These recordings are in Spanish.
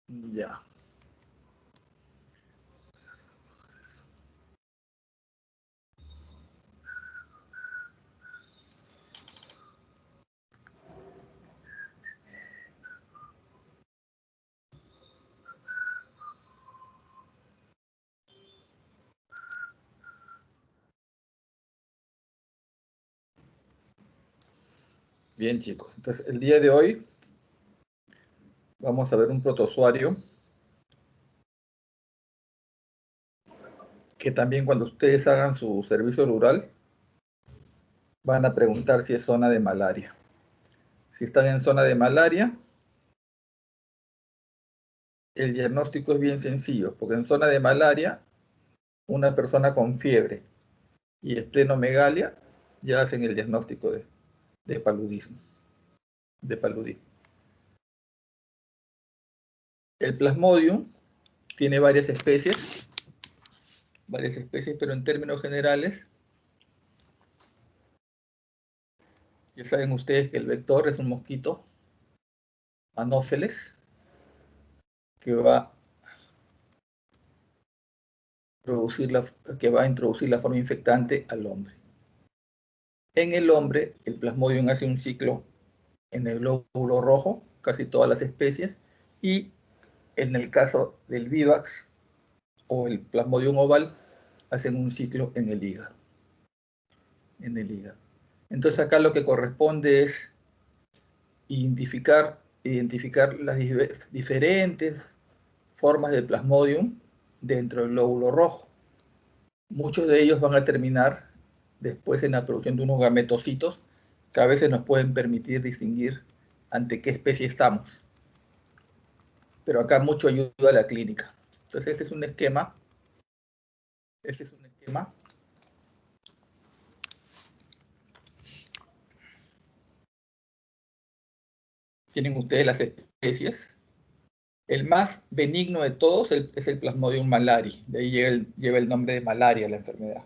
Ya. Bien, chicos. Entonces, el día de hoy vamos a ver un protozoario que también cuando ustedes hagan su servicio rural van a preguntar si es zona de malaria. Si están en zona de malaria, el diagnóstico es bien sencillo, porque en zona de malaria, una persona con fiebre y esplenomegalia ya hacen el diagnóstico de paludismo, de paludismo. El Plasmodium tiene varias especies, pero en términos generales, ya saben ustedes que el vector es un mosquito anófeles que va a introducir la forma infectante al hombre. En el hombre, el Plasmodium hace un ciclo en el glóbulo rojo, casi todas las especies, y en el caso del Vivax o el Plasmodium oval, hacen un ciclo en el hígado. Entonces acá lo que corresponde es identificar las diferentes formas de Plasmodium dentro del glóbulo rojo. Muchos de ellos van a terminar después en la producción de unos gametocitos que a veces nos pueden permitir distinguir ante qué especie estamos. Pero acá mucho ayuda a la clínica. Entonces este es un esquema. Tienen ustedes las especies. El más benigno de todos es el Plasmodium malari. De ahí lleva el nombre de malaria la enfermedad.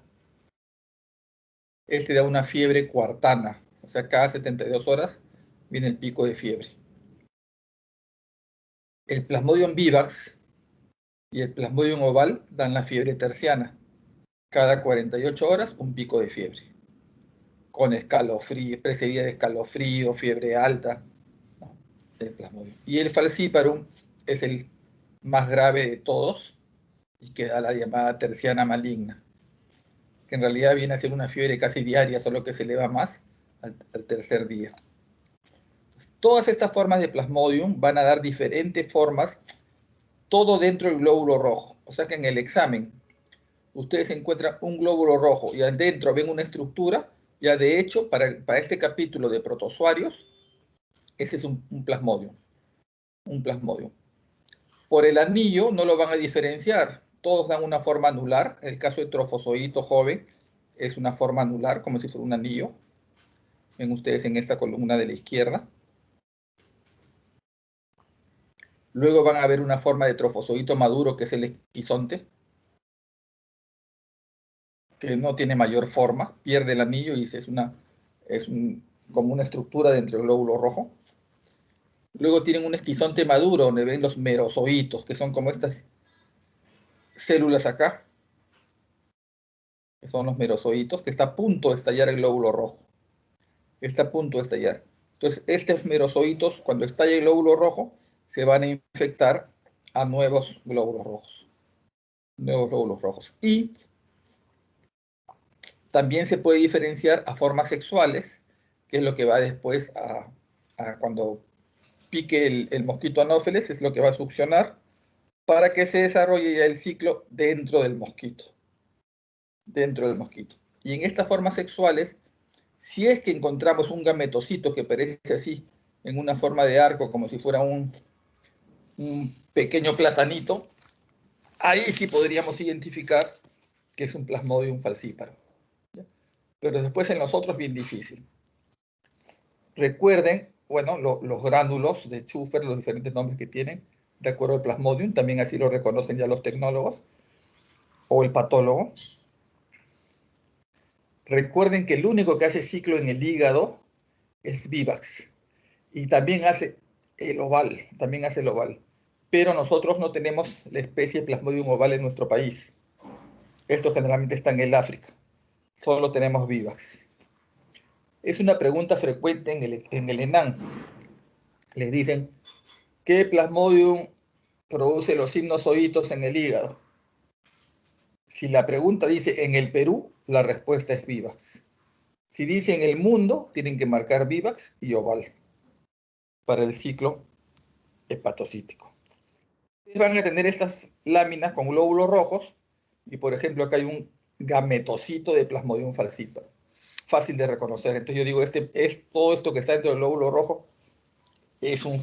Este da una fiebre cuartana. O sea, cada 72 horas viene el pico de fiebre. El Plasmodium vivax y el Plasmodium oval dan la fiebre terciana. Cada 48 horas un pico de fiebre. Con escalofrío, precedida de escalofrío, fiebre alta. ¿No? El Plasmodium. Y el falciparum es el más grave de todos y que da la llamada terciana maligna, que en realidad viene a ser una fiebre casi diaria, solo que se eleva más al tercer día. Todas estas formas de Plasmodium van a dar diferentes formas, todo dentro del glóbulo rojo. O sea que en el examen ustedes encuentran un glóbulo rojo y adentro ven una estructura, ya de hecho, para este capítulo de protozoarios, ese es un Plasmodium. Un Plasmodium. Por el anillo no lo van a diferenciar. Todos dan una forma anular. En el caso de trofozoito joven, es una forma anular, como si fuera un anillo. Ven ustedes en esta columna de la izquierda. Luego van a ver una forma de trofozoito maduro, que es el esquizonte, que no tiene mayor forma, pierde el anillo y como una estructura dentro del glóbulo rojo. Luego tienen un esquizonte maduro, donde ven los merozoitos, que son como estas células acá, que son los merozoitos, que está a punto de estallar el glóbulo rojo. Está a punto de estallar. Entonces, estos merozoitos, cuando estalle el glóbulo rojo, se van a infectar a nuevos glóbulos rojos. Y también se puede diferenciar a formas sexuales, que es lo que va después a cuando pique el mosquito anófeles, es lo que va a succionar para que se desarrolle ya el ciclo dentro del mosquito. Y en estas formas sexuales, si es que encontramos un gametocito que parece así, en una forma de arco, como si fuera un pequeño platanito, ahí sí podríamos identificar que es un Plasmodium falciparum. Pero después en los otros bien difícil. Recuerden, bueno, los gránulos de Schufer, los diferentes nombres que tienen, de acuerdo al Plasmodium, también así lo reconocen ya los tecnólogos, o el patólogo. Recuerden que el único que hace ciclo en el hígado es Vivax, y también hace el oval, pero nosotros no tenemos la especie Plasmodium ovale en nuestro país. Esto generalmente está en el África. Solo tenemos vivax. Es una pregunta frecuente en el ENAM. Les dicen, ¿qué Plasmodium produce los sinusoídos en el hígado? Si la pregunta dice en el Perú, la respuesta es vivax. Si dice en el mundo, tienen que marcar vivax y oval para el ciclo hepatocítico. Van a tener estas láminas con glóbulos rojos y, por ejemplo, acá hay un gametocito de Plasmodium falciparum. Fácil de reconocer. Entonces yo digo, todo esto que está dentro del glóbulo rojo es un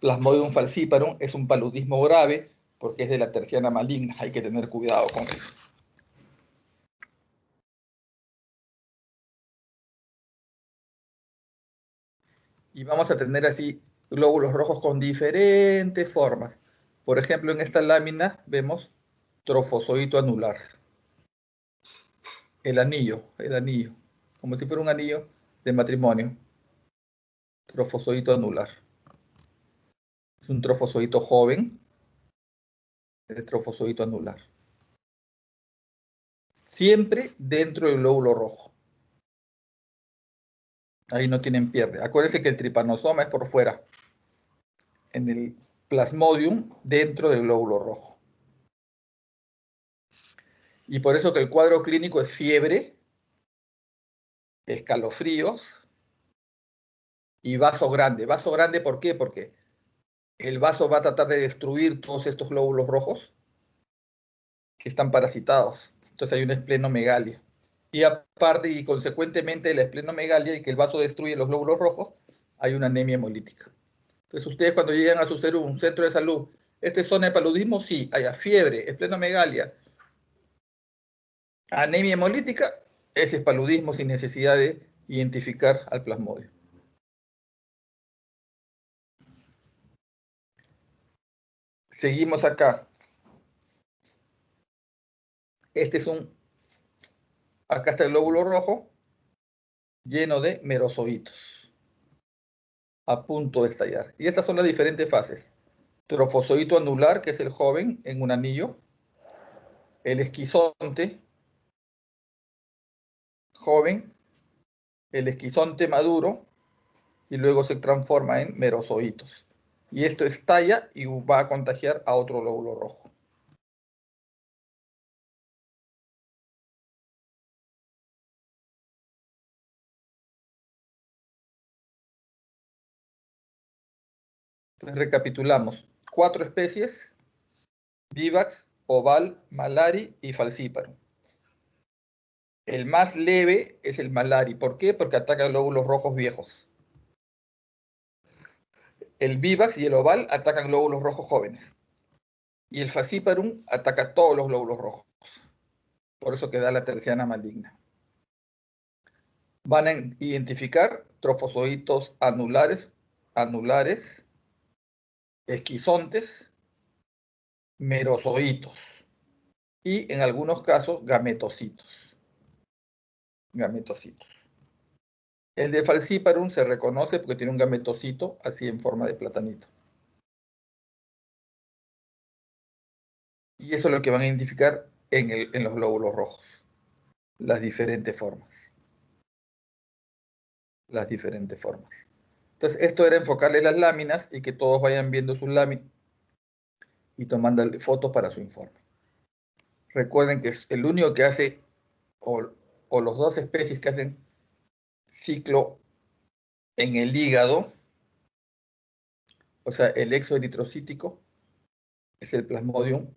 Plasmodium falciparum, es un paludismo grave porque es de la terciana maligna. Hay que tener cuidado con eso. Y vamos a tener así glóbulos rojos con diferentes formas. Por ejemplo, en esta lámina vemos trofozoito anular. El anillo, como si fuera un anillo de matrimonio. Trofozoito anular. Es un trofozoito joven, el trofozoito anular. Siempre dentro del glóbulo rojo. Ahí no tienen pierde. Acuérdense que el tripanosoma es por fuera, en el plasmodium dentro del glóbulo rojo. Y por eso que el cuadro clínico es fiebre, escalofríos y vaso grande. Vaso grande, ¿por qué? Porque el vaso va a tratar de destruir todos estos glóbulos rojos que están parasitados. Entonces hay una esplenomegalia. Y aparte y consecuentemente de la esplenomegalia y que el vaso destruye los glóbulos rojos, hay una anemia hemolítica. Entonces ustedes cuando llegan a un centro de salud, ¿esta es zona de paludismo? Sí, haya fiebre, esplenomegalia, anemia hemolítica, ese es paludismo sin necesidad de identificar al plasmodio. Seguimos acá. Acá está el glóbulo rojo lleno de merozoitos a punto de estallar. Y estas son las diferentes fases. Trofozoito anular, que es el joven en un anillo. El esquizonte joven. El esquizonte maduro. Y luego se transforma en merozoitos. Y esto estalla y va a contagiar a otro glóbulo rojo. Entonces recapitulamos. 4 especies: vivax, oval, malari y falciparum. El más leve es el malari. ¿Por qué? Porque ataca glóbulos rojos viejos. El vivax y el oval atacan glóbulos rojos jóvenes. Y el falciparum ataca todos los glóbulos rojos. Por eso queda la terciana maligna. Van a identificar trofozoitos anulares, esquizontes, merozoitos y en algunos casos gametocitos. El de falciparum se reconoce porque tiene un gametocito así en forma de platanito. Y eso es lo que van a identificar en los glóbulos rojos. Las diferentes formas. Entonces, esto era enfocarle las láminas y que todos vayan viendo sus láminas y tomando fotos para su informe. Recuerden que es el único que hace, o los dos especies que hacen ciclo en el hígado, o sea, el exoeritrocítico, es el Plasmodium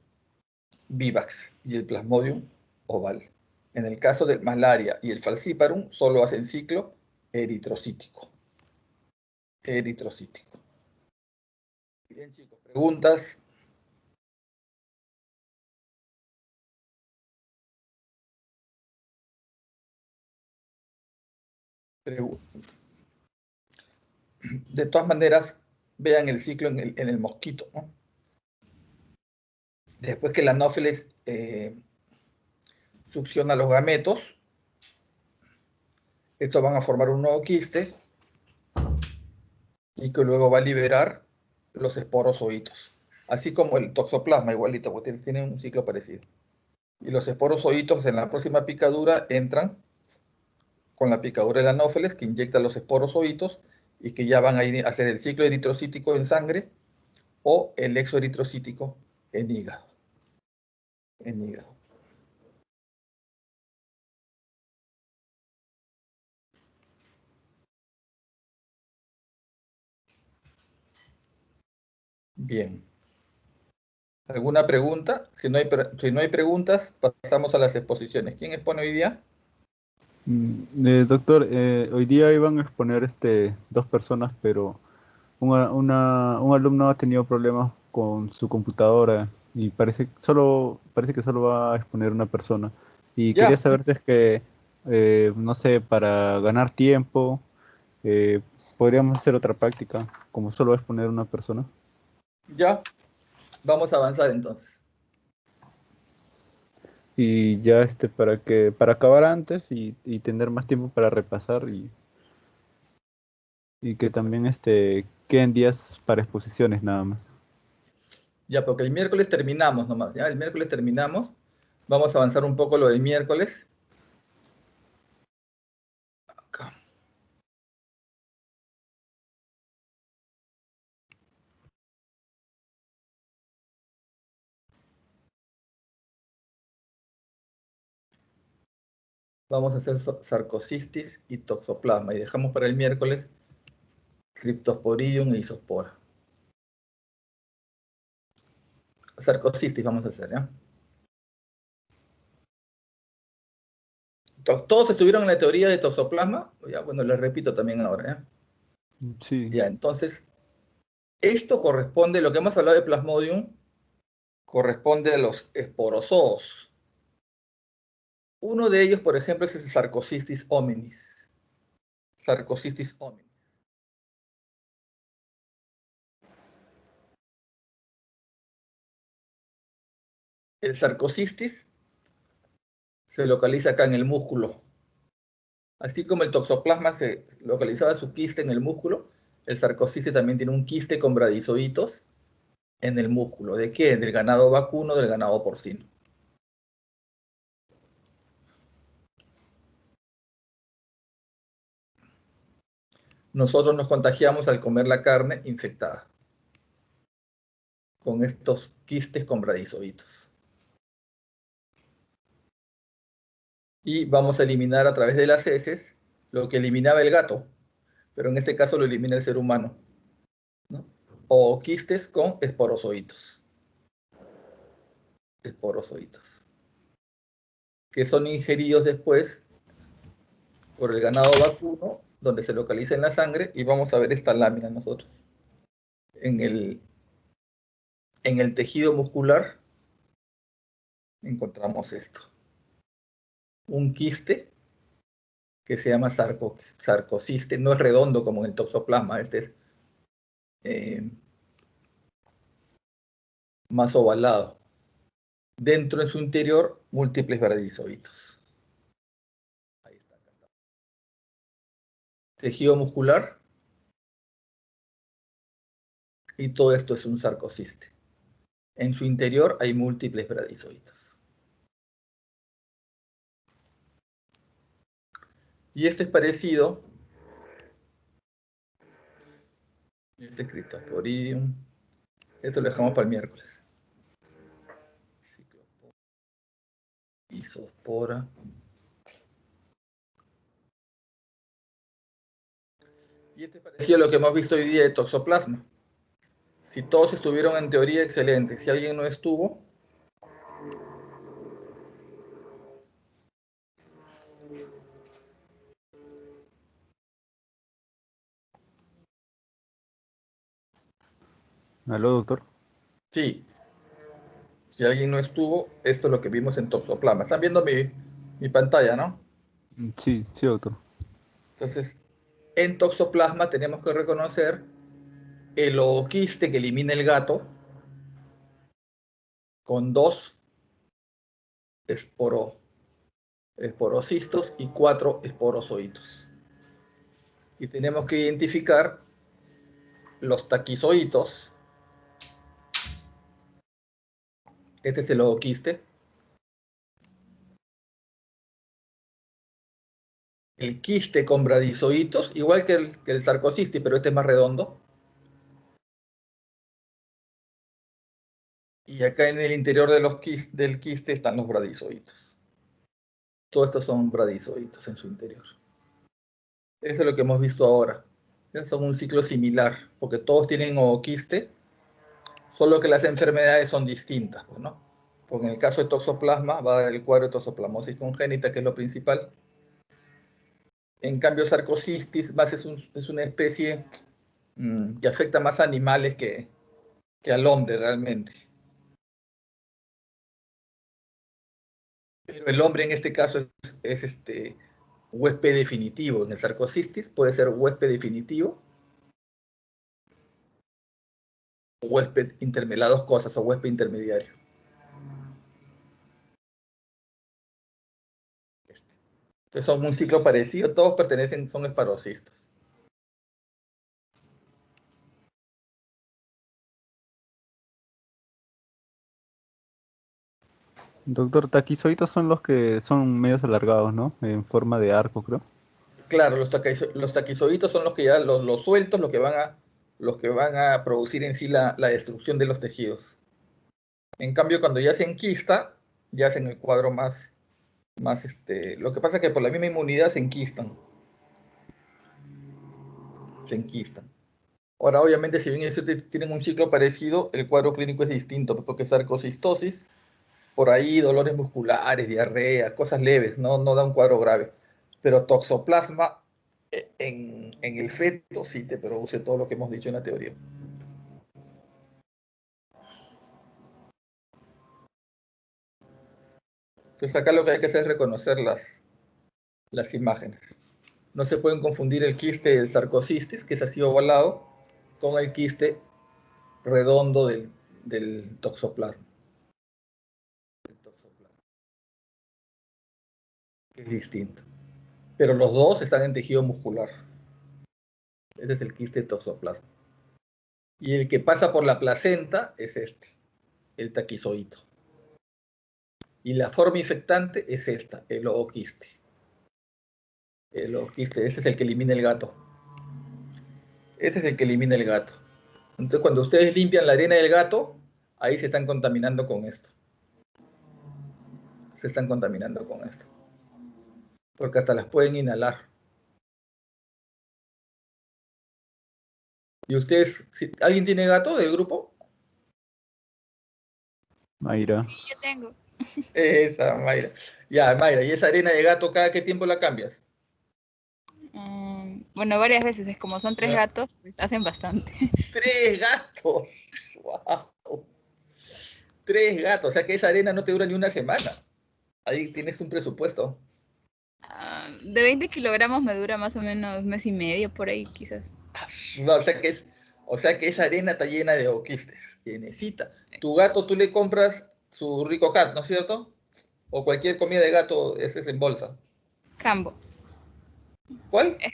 vivax y el Plasmodium oval. En el caso del malaria y el falciparum, solo hacen ciclo eritrocítico. Bien, chicos, preguntas. De todas maneras, vean el ciclo en el mosquito, ¿no? Después que el anófeles succiona los gametos, estos van a formar un nuevo quiste y que luego va a liberar los esporozoitos. así como el toxoplasma, igualito, porque tiene un ciclo parecido. Y los esporozoitos en la próxima picadura entran con la picadura del anófeles, que inyecta los esporozoitos y que ya van a ir a hacer el ciclo eritrocítico en sangre o el exoeritrocítico en hígado. En hígado. Bien. ¿Alguna pregunta? Si no hay preguntas, pasamos a las exposiciones. ¿Quién expone hoy día? Doctor, hoy día iban a exponer dos personas, pero un alumno ha tenido problemas con su computadora y parece que solo va a exponer una persona. Y quería Ya, saber si es que, no sé, para ganar tiempo, eh, podríamos hacer otra práctica, como solo va a exponer una persona. ya. Vamos a avanzar entonces. Y ya para acabar antes y tener más tiempo para repasar y que también queden días para exposiciones nada más. Ya, porque el miércoles terminamos nomás, ¿ya? El miércoles terminamos. Vamos a avanzar un poco lo del miércoles. Acá. Vamos a hacer sarcocistis y toxoplasma. Y dejamos para el miércoles Cryptosporidium e isospora. Sarcocistis vamos a hacer, ¿ya? Todos estuvieron en la teoría de toxoplasma. Ya, bueno, les repito también ahora, ¿ya? Sí. Ya, entonces, esto corresponde, lo que hemos hablado de Plasmodium, corresponde a los esporozoos. Uno de ellos, por ejemplo, es el Sarcocistis hominis. Sarcocistis hominis. El sarcocistis se localiza acá en el músculo. Así como el toxoplasma se localizaba su quiste en el músculo, el sarcocistis también tiene un quiste con bradizoitos en el músculo. ¿De qué? Del ganado vacuno, del ganado porcino. Nosotros nos contagiamos al comer la carne infectada con estos quistes con bradizoitos. Y vamos a eliminar a través de las heces lo que eliminaba el gato, pero en este caso lo elimina el ser humano, ¿no? O quistes con esporozoitos. Esporozoitos. Que son ingeridos después por el ganado vacuno, donde se localiza en la sangre, y vamos a ver esta lámina nosotros. En el tejido muscular encontramos esto. Un quiste que se llama sarcociste, no es redondo como en el toxoplasma, este es más ovalado. Dentro en su interior, múltiples bradizoitos. Ahí está. Tejido muscular, y todo esto es un sarcociste. En su interior hay múltiples bradizoitos. Y este es parecido, este Cryptosporidium, esto lo dejamos para el miércoles. Isospora. Y este es parecido a lo que hemos visto hoy día de toxoplasma. Si todos estuvieron en teoría, excelente. Si alguien no estuvo, ¿Aló, doctor? sí. Si alguien no estuvo, esto es lo que vimos en toxoplasma. Están viendo mi pantalla, ¿no? Sí, sí, doctor. Entonces, en toxoplasma tenemos que reconocer el ooquiste que elimina el gato con dos esporocistos y 4 esporozoitos. Y tenemos que identificar los taquizoitos Este es el ooquiste. El quiste con bradizoitos, igual que el sarcocistis, pero este es más redondo. Y acá en el interior de del quiste están los bradizoitos. Todos estos son bradizoitos en su interior. Eso es lo que hemos visto ahora. Son un ciclo similar, porque todos tienen ooquiste, solo que las enfermedades son distintas, pues, ¿no? Porque en el caso de toxoplasma va a dar el cuadro de toxoplasmosis congénita, que es lo principal. En cambio, sarcocistis más es una especie que afecta más a animales que al hombre realmente. Pero el hombre en este caso es huésped definitivo. En el sarcocistis puede ser huésped definitivo, o huésped intermedio, las dos cosas, o huésped intermediario. Entonces son un ciclo parecido, todos pertenecen, son esporocistos. Doctor, taquizoitos son los que son medios alargados, ¿no? En forma de arco, creo. Claro, los taquizoitos son los que ya, los sueltos, los que van a producir en sí la destrucción de los tejidos. En cambio, cuando ya se enquista, ya hacen el cuadro lo que pasa es que por la misma inmunidad se enquistan. Se enquistan. Ahora, obviamente, si bien tienen un ciclo parecido, el cuadro clínico es distinto, porque sarcocistosis, por ahí dolores musculares, diarrea, cosas leves, no da un cuadro grave. Pero toxoplasma en el feto sí te produce todo lo que hemos dicho en la teoría. Entonces acá lo que hay que hacer es reconocer las imágenes. No se pueden confundir el quiste del sarcocistis, que es así ovalado, con el quiste redondo del toxoplasma. Es distinto. Pero los dos están en tejido muscular. Este es el quiste toxoplasma. Y el que pasa por la placenta es el taquizoito. Y la forma infectante es esta, el ooquiste. El ooquiste, ese es el que elimina el gato. Este es el que elimina el gato. Entonces, cuando ustedes limpian la arena del gato, ahí se están contaminando con esto. Se están contaminando con esto. Porque hasta las pueden inhalar. ¿Y ustedes, si alguien tiene gato del grupo? Mayra. Sí, yo tengo. Esa, Mayra. Ya, Mayra, ¿y esa arena de gato cada qué tiempo la cambias? Bueno, varias veces. Es como son 3 Ya. gatos, pues hacen bastante. 3 gatos. ¡Wow! 3 gatos. O sea que esa arena no te dura ni una semana. Ahí tienes un presupuesto. De 20 kilogramos me dura más o menos mes y medio, por ahí quizás. No, o sea que esa arena está llena de oquistes. Que necesita. Tu gato, tú le compras su Rico Cat, ¿no es cierto? O cualquier comida de gato, ese es en bolsa. Cambo. ¿Cuál? Es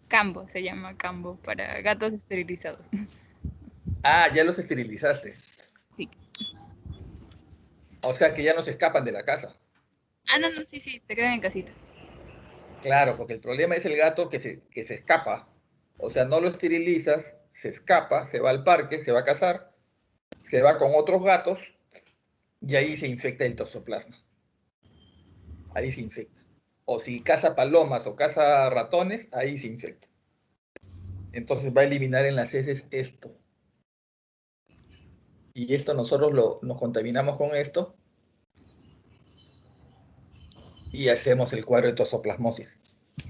Cambo, se llama Cambo, para gatos esterilizados. Ah, ya los esterilizaste. Sí. O sea que ya no se escapan de la casa. No, sí, se quedan en casita. Claro, porque el problema es el gato que se escapa. O sea, no lo esterilizas, se escapa, se va al parque, se va a cazar, se va con otros gatos y ahí se infecta el toxoplasma. Ahí se infecta. O si caza palomas o caza ratones, ahí se infecta. Entonces va a eliminar en las heces esto. Y esto nosotros nos contaminamos con esto y hacemos el cuadro de toxoplasmosis.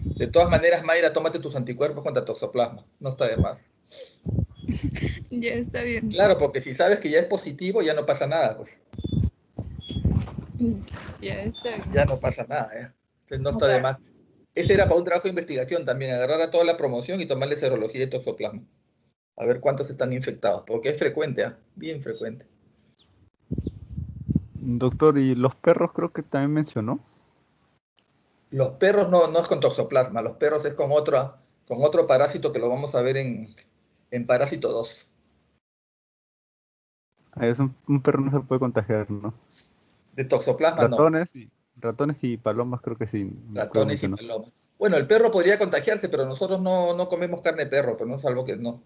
De todas maneras, Mayra, tómate tus anticuerpos contra toxoplasma. No está de más. Ya está bien. Claro, porque si sabes que ya es positivo, ya no pasa nada, pues. Ya está bien. Ya no pasa nada, ¿eh? Entonces no está de más. Ese era para un trabajo de investigación también, agarrar a toda la promoción y tomarle serología de toxoplasma. A ver cuántos están infectados, porque es frecuente, ¿eh? Bien frecuente. Doctor, y los perros creo que también mencionó. Los perros no es con toxoplasma, los perros es con otro parásito que lo vamos a ver en Parásito 2. Es un perro no se puede contagiar, ¿no? De toxoplasma no, Ratones y palomas creo que sí, creo ratones que y no. palomas. Bueno, el perro podría contagiarse, pero nosotros no comemos carne de perro, pero no, salvo que no.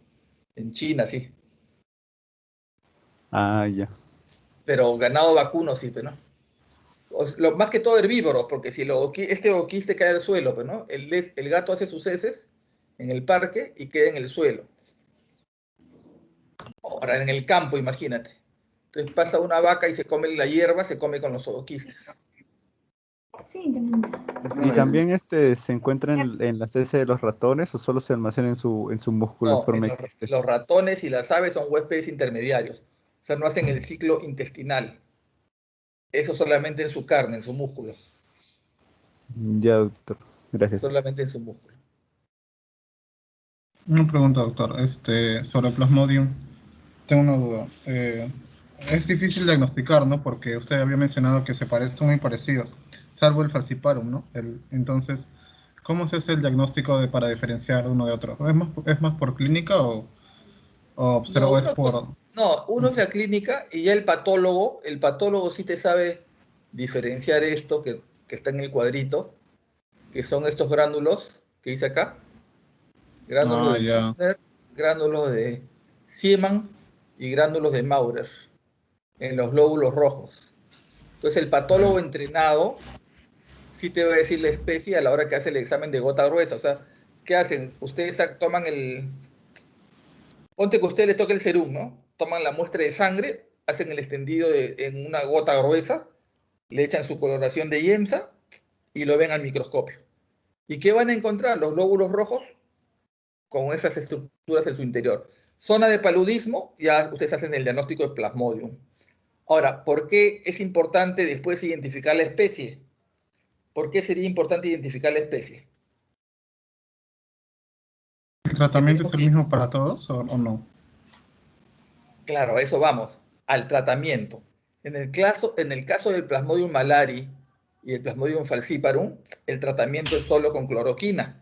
En China sí, Ah, ya. pero ganado vacuno sí, pero no. Más que todo herbívoros, porque si este oquiste cae al suelo, pues, ¿no? El gato hace sus heces en el parque y queda en el suelo. Ahora, en el campo, imagínate. Entonces pasa una vaca y se come la hierba, se come con los oquistes. Sí, también. ¿Y también se encuentra en las heces de los ratones o solo se almacena en su músculo en No, forma de quiste? los ratones y las aves son huéspedes intermediarios. O sea, no hacen el ciclo intestinal. Eso solamente en su carne, en su músculo. Ya, doctor. Gracias. Solamente en su músculo. Una pregunta, doctor. Sobre Plasmodium, tengo una duda. Es difícil diagnosticar, ¿no? Porque usted había mencionado que son muy parecidos, salvo el falciparum, ¿no? Entonces, ¿cómo se hace el diagnóstico para diferenciar uno de otro? Es más por clínica o No, es por... uno es la clínica y ya el patólogo sí te sabe diferenciar esto que está en el cuadrito, que son estos gránulos que dice acá, gránulos Ah, de ya. Schussner, gránulos de Siemann y gránulos de Maurer en los lóbulos rojos. Entonces el patólogo entrenado sí te va a decir la especie a la hora que hace el examen de gota gruesa. O sea, ¿qué hacen? Ustedes toman ponte que a usted le toque el serum, ¿no? Toman la muestra de sangre, hacen el extendido en una gota gruesa, le echan su coloración de IEMSA y lo ven al microscopio. ¿Y qué van a encontrar? Los glóbulos rojos con esas estructuras en su interior. Zona de paludismo, ya ustedes hacen el diagnóstico de Plasmodium. Ahora, ¿por qué es importante después identificar la especie? ¿Por qué sería importante identificar la especie? ¿El Porque tratamiento es tenemos el que, mismo para todos o no? claro, a eso vamos, al tratamiento. En el caso del Plasmodium malari y el Plasmodium falciparum, el tratamiento es solo con cloroquina.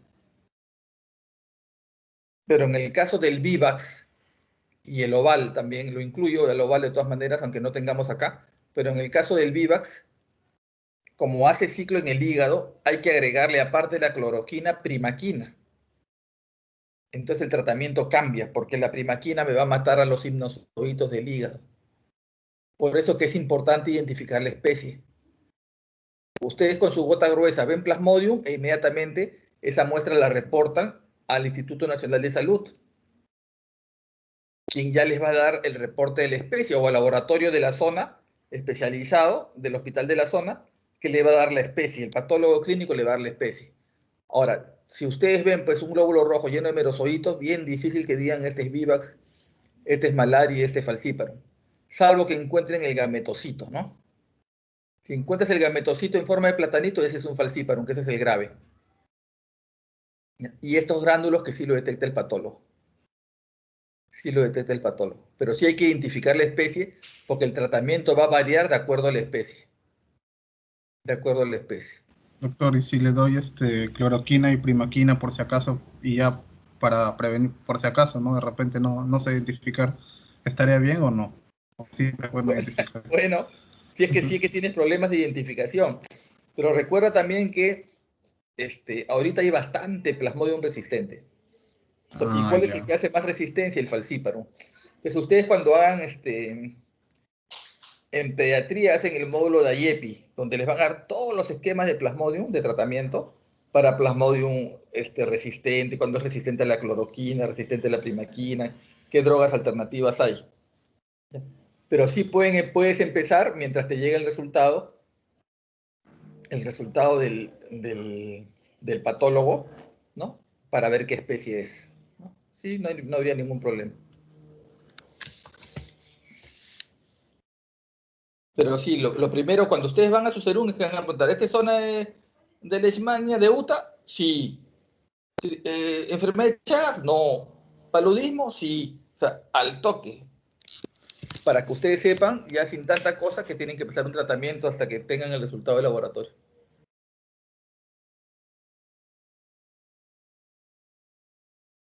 Pero en el caso del Vivax y el oval también, lo incluyo el oval de todas maneras, aunque no tengamos acá, pero en el caso del Vivax, como hace ciclo en el hígado, hay que agregarle aparte de la cloroquina, primaquina. Entonces el tratamiento cambia, porque la primaquina me va a matar a los sinusoides del hígado. Por eso que es importante identificar la especie. Ustedes con su gota gruesa ven Plasmodium e inmediatamente esa muestra la reportan al Instituto Nacional de Salud, quien ya les va a dar el reporte de la especie o al laboratorio de la zona especializado del hospital de la zona que le va a dar la especie. El patólogo clínico le va a dar la especie. Ahora, si ustedes ven pues un glóbulo rojo lleno de merozoitos, bien difícil que digan este es Vivax, este es malaria y este es falciparum, salvo que encuentren el gametocito, ¿no? Si encuentras el gametocito en forma de platanito, ese es un falciparum, que ese es el grave. Y estos gránulos que sí lo detecta el patólogo. Sí lo detecta el patólogo. Pero sí hay que identificar la especie porque el tratamiento va a variar de acuerdo a la especie. De acuerdo a la especie. Doctor, y si le doy cloroquina y primaquina por si acaso, y ya para prevenir, por si acaso, ¿no? De repente no sé identificar, ¿estaría bien o no? ¿O sí es bueno identificar? Bueno, si es que sí que tienes problemas de identificación. Pero recuerda también que ahorita hay bastante plasmodium resistente. ¿Y Ah, cuál es el ya. que hace más resistencia? El falciparum. Entonces ustedes cuando hagan en pediatría hacen el módulo de AIEPI, donde les van a dar todos los esquemas de Plasmodium, de tratamiento, para Plasmodium resistente, cuando es resistente a la cloroquina, resistente a la primaquina, qué drogas alternativas hay. Pero sí puedes empezar mientras te llega el resultado del patólogo, ¿no? Para ver qué especie es, ¿no? Sí, no habría ningún problema. Pero sí, lo primero, cuando ustedes van a su serum, es que van a preguntar, ¿esta es zona de Leishmania, de UTA? Sí. ¿Enfermedad de Chagas? No. ¿Paludismo? Sí. O sea, al toque. Para que ustedes sepan, ya sin tanta cosa, que tienen que empezar un tratamiento hasta que tengan el resultado del laboratorio.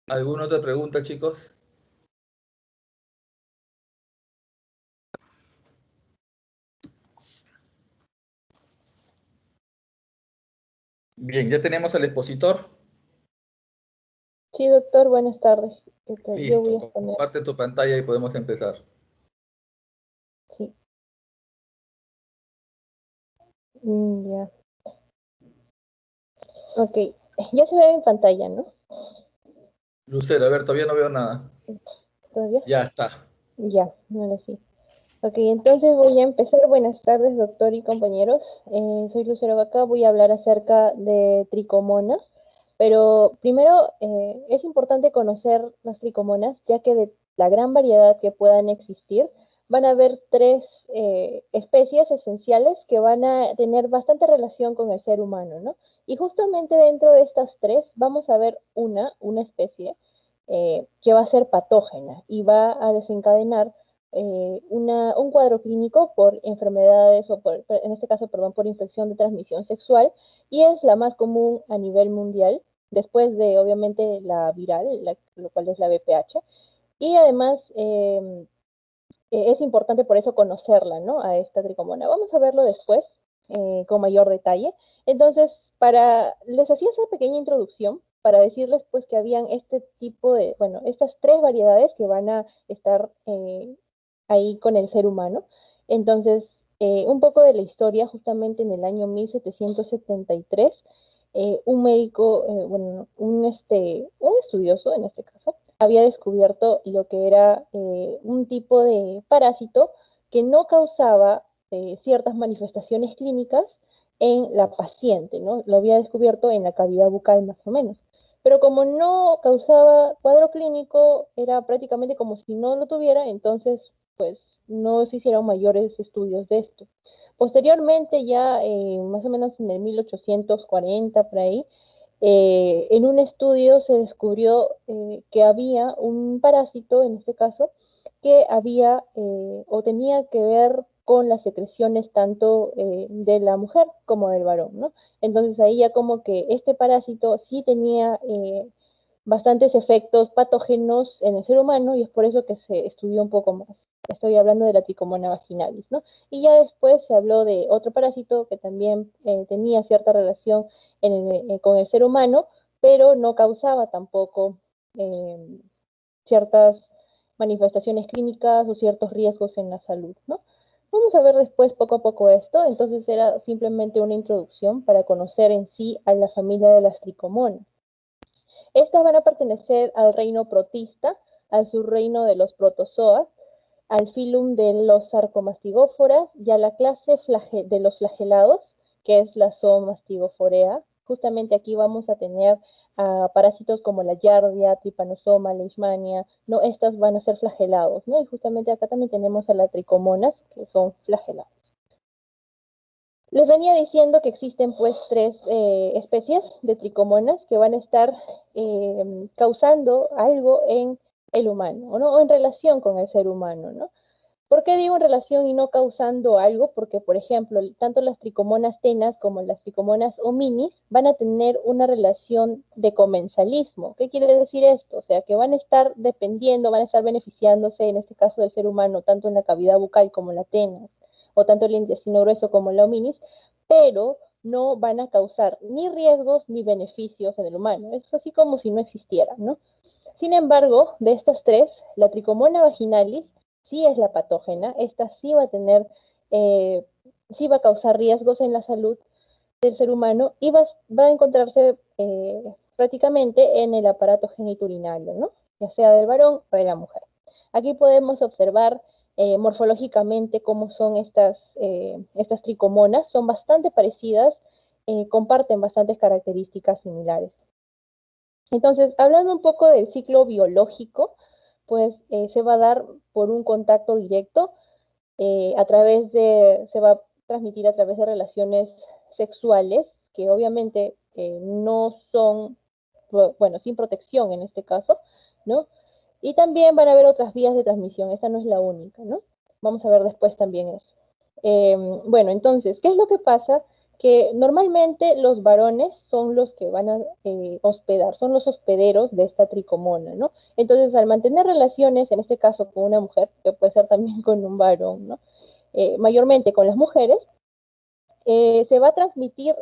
¿Alguna otra pregunta, chicos? Bien, ya tenemos al expositor. Sí, doctor, buenas tardes. Yo voy a Listo, exponer. comparte tu pantalla y podemos empezar. Sí. Ya. Ok, ya se ve en pantalla, ¿no? Lucero, a ver, todavía no veo nada. ¿Todavía? Ya está. Ya, ahora sí. Ok, entonces voy a empezar. Buenas tardes, doctor y compañeros. Soy Lucero Vaca, voy a hablar acerca de tricomonas. Pero primero es importante conocer las tricomonas, ya que de la gran variedad que puedan existir, van a haber tres especies esenciales que van a tener bastante relación con el ser humano, ¿no? Y justamente dentro de estas tres vamos a ver una especie que va a ser patógena y va a desencadenar un cuadro clínico por enfermedades o en este caso, perdón, por infección de transmisión sexual y es la más común a nivel mundial, después de obviamente la viral, lo cual es la VPH. Y además es importante por eso conocerla, ¿no? A esta tricomona. Vamos a verlo después con mayor detalle. Entonces, les hacía esa pequeña introducción para decirles pues que habían este tipo de, bueno, estas tres variedades que van a estar ahí con el ser humano. Entonces, un poco de la historia, justamente en el año 1773, un médico, bueno, un estudioso en este caso, había descubierto lo que era un tipo de parásito que no causaba ciertas manifestaciones clínicas en la paciente, ¿no? Lo había descubierto en la cavidad bucal más o menos. Pero como no causaba cuadro clínico, era prácticamente como si no lo tuviera, entonces pues no se hicieron mayores estudios de esto. Posteriormente, ya más o menos en el 1840, por ahí, en un estudio se descubrió que había un parásito, en este caso, que había o tenía que ver con las secreciones tanto de la mujer como del varón, ¿no? Entonces ahí ya como que este parásito sí tenía bastantes efectos patógenos en el ser humano y es por eso que se estudió un poco más. Estoy hablando de la tricomona vaginalis, ¿no? Y ya después se habló de otro parásito que también tenía cierta relación con el ser humano, pero no causaba tampoco ciertas manifestaciones clínicas o ciertos riesgos en la salud, ¿no? Vamos a ver después poco a poco esto, entonces era simplemente una introducción para conocer en sí a la familia de las tricomonas. Estas van a pertenecer al reino protista, al subreino de los protozoas, al filum de los sarcomastigóforas y a la clase de los flagelados, que es la zoomastigoforea. Justamente aquí vamos a tener parásitos como la Giardia, Trypanosoma, Leishmania, ¿no? Estas van a ser flagelados, ¿no? Y justamente acá también tenemos a las tricomonas, que son flagelados. Les venía diciendo que existen pues tres especies de tricomonas que van a estar causando algo en el humano, ¿no? O en relación con el ser humano, ¿no? ¿Por qué digo en relación y no causando algo? Porque, por ejemplo, tanto las tricomonas tenas como las tricomonas hominis van a tener una relación de comensalismo. ¿Qué quiere decir esto? O sea, que van a estar dependiendo, van a estar beneficiándose, en este caso del ser humano, tanto en la cavidad bucal como la tenas, o tanto el intestino grueso como la hominis, pero no van a causar ni riesgos ni beneficios en el humano. Es así como si no existieran, ¿no? Sin embargo, de estas tres, la tricomona vaginalis sí es la patógena, esta sí va a tener, sí va a causar riesgos en la salud del ser humano y va a encontrarse prácticamente en el aparato geniturinario, ¿no? Ya sea del varón o de la mujer. Aquí podemos observar morfológicamente cómo son estas tricomonas, son bastante parecidas, comparten bastantes características similares. Entonces, hablando un poco del ciclo biológico, pues se va a dar por un contacto directo, se va a transmitir a través de relaciones sexuales, que obviamente no son, bueno, sin protección en este caso, ¿no? Y también van a haber otras vías de transmisión, esta no es la única, ¿no? Vamos a ver después también eso. Bueno, entonces, ¿qué es lo que pasa? Que normalmente los varones son los que van a hospedar, son los hospederos de esta tricomona, ¿no? Entonces, al mantener relaciones, en este caso con una mujer, que puede ser también con un varón, mayormente con las mujeres, se va a transmitir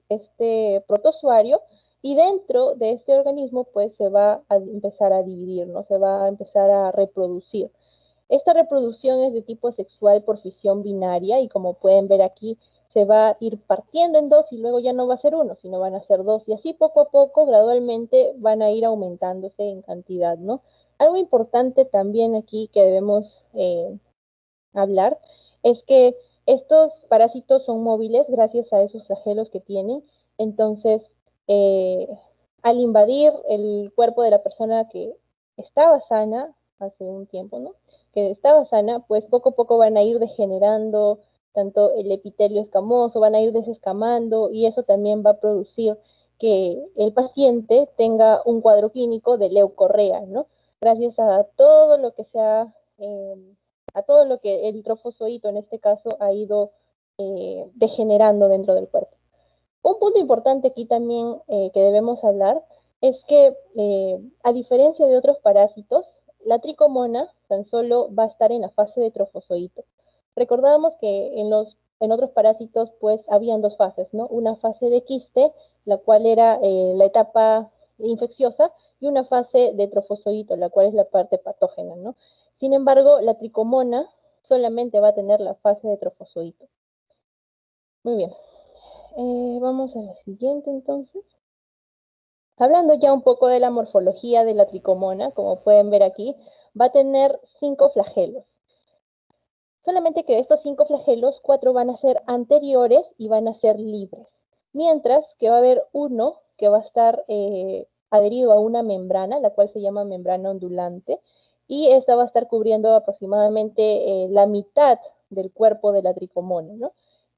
este protozoario, y dentro de este organismo pues se va a empezar a dividir, ¿no? Se va a empezar a reproducir. Esta reproducción es de tipo sexual por fisión binaria y como pueden ver aquí se va a ir partiendo en dos y luego ya no va a ser uno, sino van a ser dos y así poco a poco gradualmente van a ir aumentándose en cantidad, ¿no? Algo importante también aquí que debemos hablar es que estos parásitos son móviles gracias a esos flagelos que tienen, entonces al invadir el cuerpo de la persona que estaba sana hace un tiempo, ¿no? Que estaba sana, pues poco a poco van a ir degenerando tanto el epitelio escamoso, van a ir desescamando y eso también va a producir que el paciente tenga un cuadro clínico de leucorrea, ¿no? Gracias a todo lo que se ha a todo lo que el trofozoito en este caso ha ido degenerando dentro del cuerpo. Un punto importante aquí también que debemos hablar es que a diferencia de otros parásitos, la tricomona tan solo va a estar en la fase de trofozoito. Recordábamos que en otros parásitos pues habían dos fases, ¿no? Una fase de quiste, la cual era la etapa infecciosa, y una fase de trofozoito, la cual es la parte patógena, ¿no? Sin embargo, la tricomona solamente va a tener la fase de trofozoito. Muy bien. Vamos a la siguiente entonces. Hablando ya un poco de la morfología de la tricomona, como pueden ver aquí, va a tener 5 flagelos. Solamente que de estos 5 flagelos, 4 van a ser anteriores y van a ser libres. Mientras que va a haber uno que va a estar adherido a una membrana, la cual se llama membrana ondulante, y esta va a estar cubriendo aproximadamente la mitad del cuerpo de la tricomona, ¿no?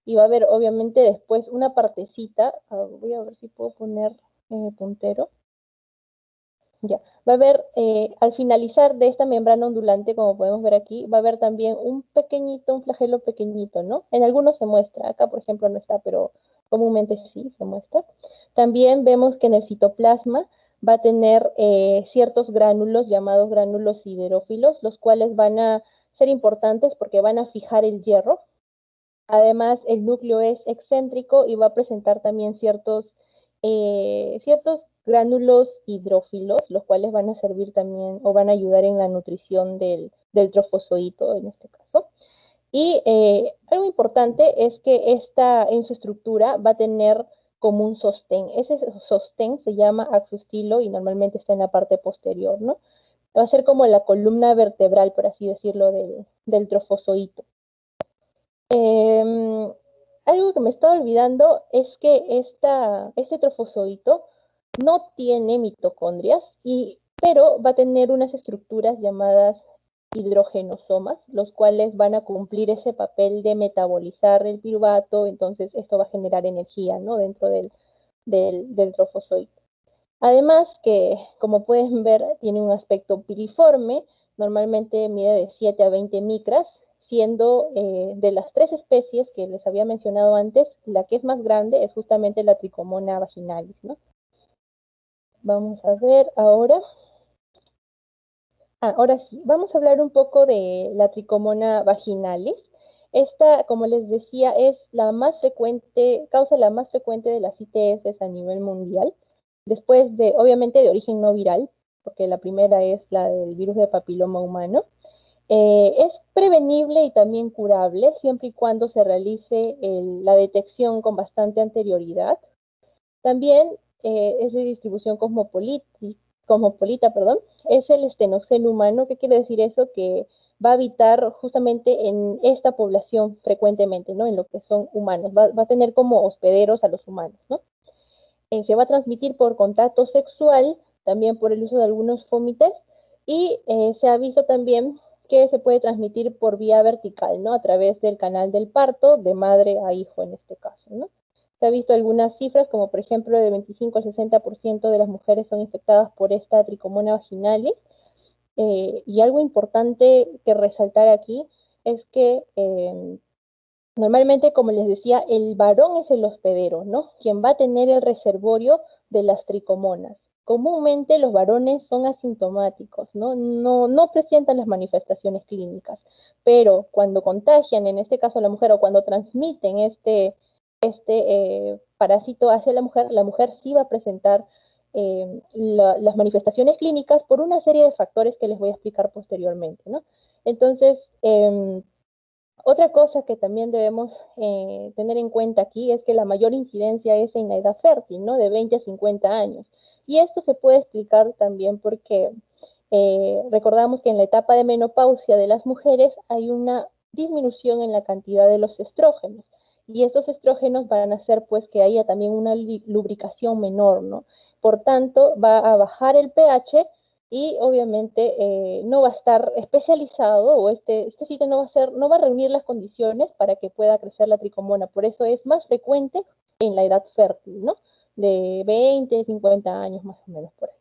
Y va a haber obviamente después una partecita, voy a ver si puedo poner puntero. Ya, va a haber, al finalizar de esta membrana ondulante, como podemos ver aquí, va a haber también un flagelo pequeñito, ¿no? En algunos se muestra, acá por ejemplo no está, pero comúnmente sí se muestra. También vemos que en el citoplasma va a tener ciertos gránulos llamados gránulos siderófilos, los cuales van a ser importantes porque van a fijar el hierro. Además, el núcleo es excéntrico y va a presentar también ciertos gránulos hidrófilos, los cuales van a servir también o van a ayudar en la nutrición del trofozoito en este caso. Y algo importante es que esta en su estructura va a tener como un sostén. Ese sostén se llama axostilo y normalmente está en la parte posterior, ¿no? Va a ser como la columna vertebral, por así decirlo, del trofozoito. Algo que me estaba olvidando es que este trofozoito no tiene mitocondrias, pero va a tener unas estructuras llamadas hidrogenosomas, los cuales van a cumplir ese papel de metabolizar el piruvato, entonces esto va a generar energía, ¿no? Dentro del trofozoito. Además que, como pueden ver, tiene un aspecto piriforme, normalmente mide de 7 a 20 micras, siendo de las 3 especies que les había mencionado antes, la que es más grande es justamente la Tricomona vaginalis, ¿no? Vamos a ver ahora. Ahora sí, vamos a hablar un poco de la Tricomona vaginalis. Esta, como les decía, es la más frecuente, causa la más frecuente de las ITS a nivel mundial. Después de, obviamente, de origen no viral, porque la primera es la del virus de papiloma humano. Es prevenible y también curable siempre y cuando se realice la detección con bastante anterioridad. También es de distribución cosmopolita, perdón, es el estenoxeno humano. ¿Qué quiere decir eso? Que va a habitar justamente en esta población frecuentemente, ¿no? En lo que son humanos. Va a tener como hospederos a los humanos, ¿no? Se va a transmitir por contacto sexual, también por el uso de algunos fómites, y se ha visto también que se puede transmitir por vía vertical, ¿no? A través del canal del parto, de madre a hijo en este caso, ¿no? Se ha visto algunas cifras, como por ejemplo de 25 al 60% de las mujeres son infectadas por esta tricomona vaginalis. Y algo importante que resaltar aquí es que normalmente, como les decía, el varón es el hospedero, ¿no? Quien va a tener el reservorio de las tricomonas. Comúnmente los varones son asintomáticos, ¿no? No presentan las manifestaciones clínicas, pero cuando contagian, en este caso la mujer, o cuando transmiten parásito hacia la mujer sí va a presentar las manifestaciones clínicas por una serie de factores que les voy a explicar posteriormente, ¿no? Entonces, otra cosa que también debemos tener en cuenta aquí es que la mayor incidencia es en la edad fértil, ¿no? De 20 a 50 años. Y esto se puede explicar también porque recordamos que en la etapa de menopausia de las mujeres hay una disminución en la cantidad de los estrógenos. Y estos estrógenos van a hacer pues que haya también una lubricación menor, ¿no? Por tanto, va a bajar el pH y obviamente no va a estar especializado o este sitio no va a reunir las condiciones para que pueda crecer la tricomona. Por eso es más frecuente en la edad fértil, ¿no? De 20, 50 años más o menos por ahí.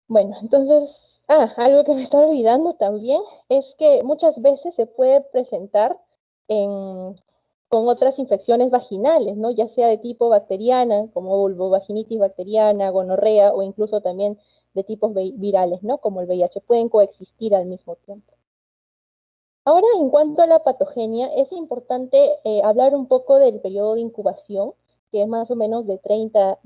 Bueno, entonces, algo que me estaba olvidando también es que muchas veces se puede presentar con otras infecciones vaginales, ¿no? Ya sea de tipo bacteriana, como vulvovaginitis bacteriana, gonorrea, o incluso también de tipos virales, ¿no? Como el VIH, pueden coexistir al mismo tiempo. Ahora, en cuanto a la patogenia, es importante hablar un poco del periodo de incubación, que es más o menos de 3 a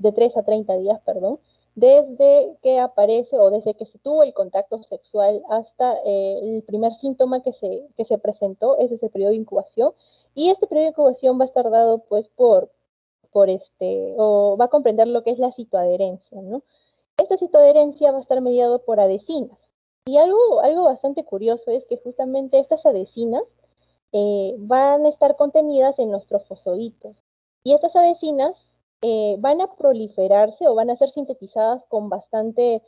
30 días, perdón, desde que aparece o desde que se tuvo el contacto sexual hasta el primer síntoma que se presentó. Ese es el periodo de incubación. Y este periodo de incubación va a estar dado pues o va a comprender lo que es la citoadherencia, ¿no? Esta citoadherencia va a estar mediado por adhesinas. Y algo bastante curioso es que justamente estas adhesinas van a estar contenidas en los trofosoditos. Y estas adhesinas van a proliferarse o van a ser sintetizadas con bastante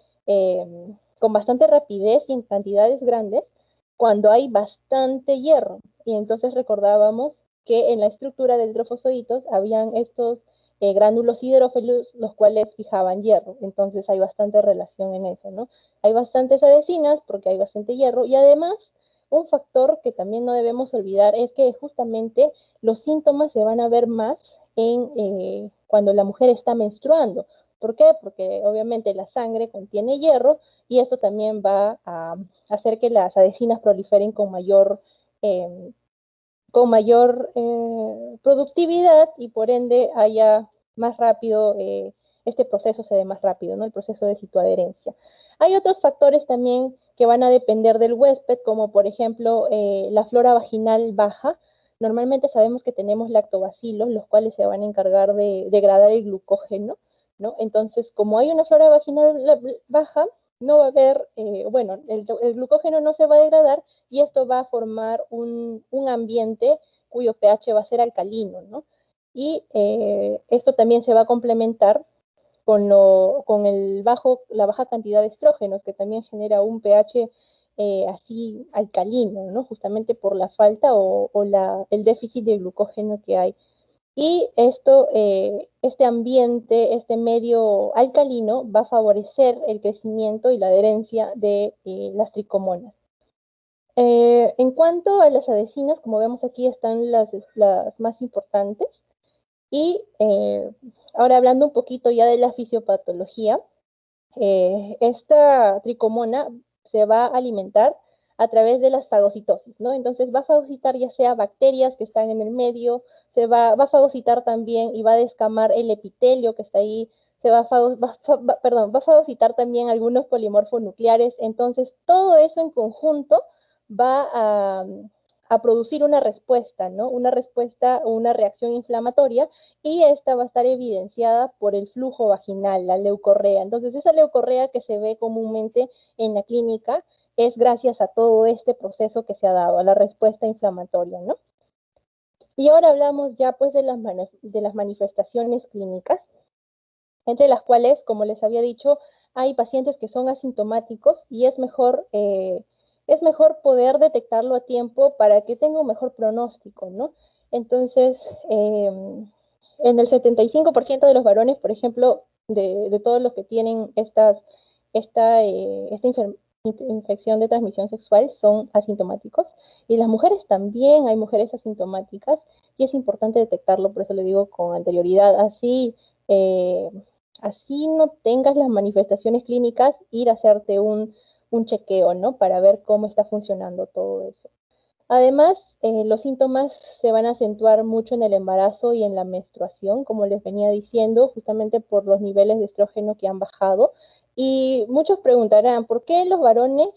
rapidez y en cantidades grandes cuando hay bastante hierro. Y entonces recordábamos que en la estructura del trofosoditos habían estos gránulos hidrófilos, los cuales fijaban hierro. Entonces hay bastante relación en eso, ¿no? Hay bastantes adhesinas porque hay bastante hierro y además un factor que también no debemos olvidar es que justamente los síntomas se van a ver más cuando la mujer está menstruando. ¿Por qué? Porque obviamente la sangre contiene hierro y esto también va a hacer que las adhesinas proliferen eh, con mayor productividad y por ende haya más rápido, este proceso se dé más rápido, ¿no? El proceso de citoadherencia. Hay otros factores también que van a depender del huésped, como por ejemplo la flora vaginal baja. Normalmente sabemos que tenemos lactobacilos, los cuales se van a encargar de degradar el glucógeno, ¿no? Entonces, como hay una flora vaginal baja, no va a haber, el glucógeno no se va a degradar y esto va a formar un ambiente cuyo pH va a ser alcalino, ¿no? Y esto también se va a complementar con la baja cantidad de estrógenos, que también genera un pH así alcalino, ¿no? Justamente por la falta el déficit de glucógeno que hay. Y este ambiente, este medio alcalino, va a favorecer el crecimiento y la adherencia de las tricomonas. En cuanto a las adhesinas, como vemos aquí están las más importantes. Y ahora hablando un poquito ya de la fisiopatología, esta tricomona se va a alimentar a través de las fagocitosis, ¿no? Entonces va a fagocitar ya sea bacterias que están en el medio, va a fagocitar también y va a descamar el epitelio que está ahí, va a fagocitar también algunos polimorfonucleares. Entonces todo eso en conjunto va a producir una respuesta, ¿no? Una respuesta o una reacción inflamatoria y esta va a estar evidenciada por el flujo vaginal, la leucorrea. Entonces, esa leucorrea que se ve comúnmente en la clínica es gracias a todo este proceso que se ha dado, a la respuesta inflamatoria, ¿no? Y ahora hablamos ya pues de las manifestaciones clínicas, entre las cuales, como les había dicho, hay pacientes que son asintomáticos y es mejor poder detectarlo a tiempo para que tenga un mejor pronóstico, ¿no? Entonces, en el 75% de los varones, por ejemplo, de todos los que tienen esta infección de transmisión sexual son asintomáticos. Y las mujeres también, hay mujeres asintomáticas y es importante detectarlo, por eso le digo con anterioridad. Así no tengas las manifestaciones clínicas, ir a hacerte un chequeo, ¿no? Para ver cómo está funcionando todo eso. Además, los síntomas se van a acentuar mucho en el embarazo y en la menstruación, como les venía diciendo, justamente por los niveles de estrógeno que han bajado. Y muchos preguntarán, ¿por qué los varones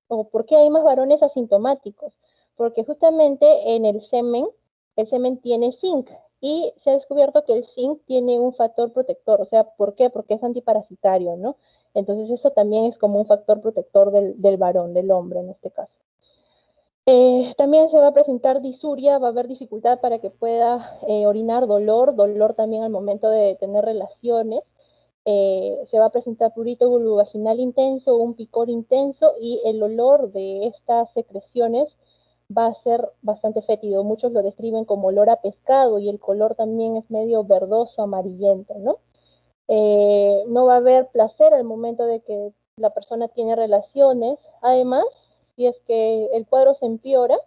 o por qué hay más varones asintomáticos? Porque justamente en el semen tiene zinc y se ha descubierto que el zinc tiene un factor protector. O sea, ¿por qué? Porque es antiparasitario, ¿no? Entonces eso también es como un factor protector del varón, del hombre en este caso. También se va a presentar disuria, va a haber dificultad para que pueda orinar, dolor también al momento de tener relaciones. Se va a presentar prurito vulvovaginal intenso, un picor intenso y el olor de estas secreciones va a ser bastante fétido. Muchos lo describen como olor a pescado y el color también es medio verdoso, amarillento, ¿no? No va a haber placer al momento de que la persona tiene relaciones. Además, si es que el cuadro se empeora,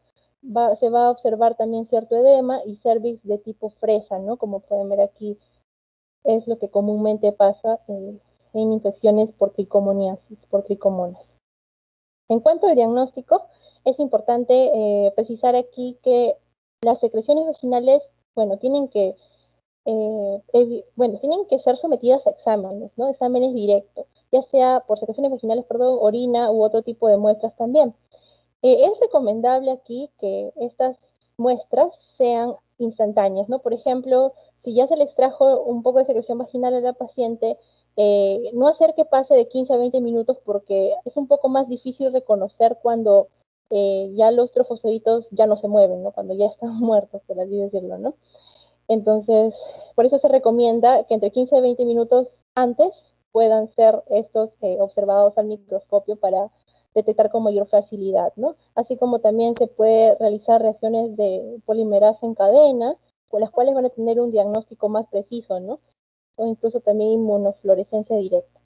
se va a observar también cierto edema y cervix de tipo fresa, ¿no? Como pueden ver aquí, es lo que comúnmente pasa en infecciones por tricomoniasis, por tricomonas. En cuanto al diagnóstico, es importante precisar aquí que las secreciones vaginales, bueno, tienen que tienen que ser sometidas a exámenes, ¿no? Exámenes directos, ya sea por secreciones vaginales, perdón, orina u otro tipo de muestras también. Es recomendable aquí que estas muestras sean instantáneas, ¿no? Por ejemplo, si ya se le extrajo un poco de secreción vaginal a la paciente, no hacer que pase de 15 a 20 minutos porque es un poco más difícil reconocer cuando ya los trofosoditos ya no se mueven, ¿no? Cuando ya están muertos, por así decirlo, ¿no? Entonces, por eso se recomienda que entre 15 y 20 minutos antes puedan ser estos observados al microscopio para detectar con mayor facilidad, ¿no? Así como también se puede realizar reacciones de polimerasa en cadena, con las cuales van a tener un diagnóstico más preciso, ¿no? O incluso también inmunofluorescencia directa,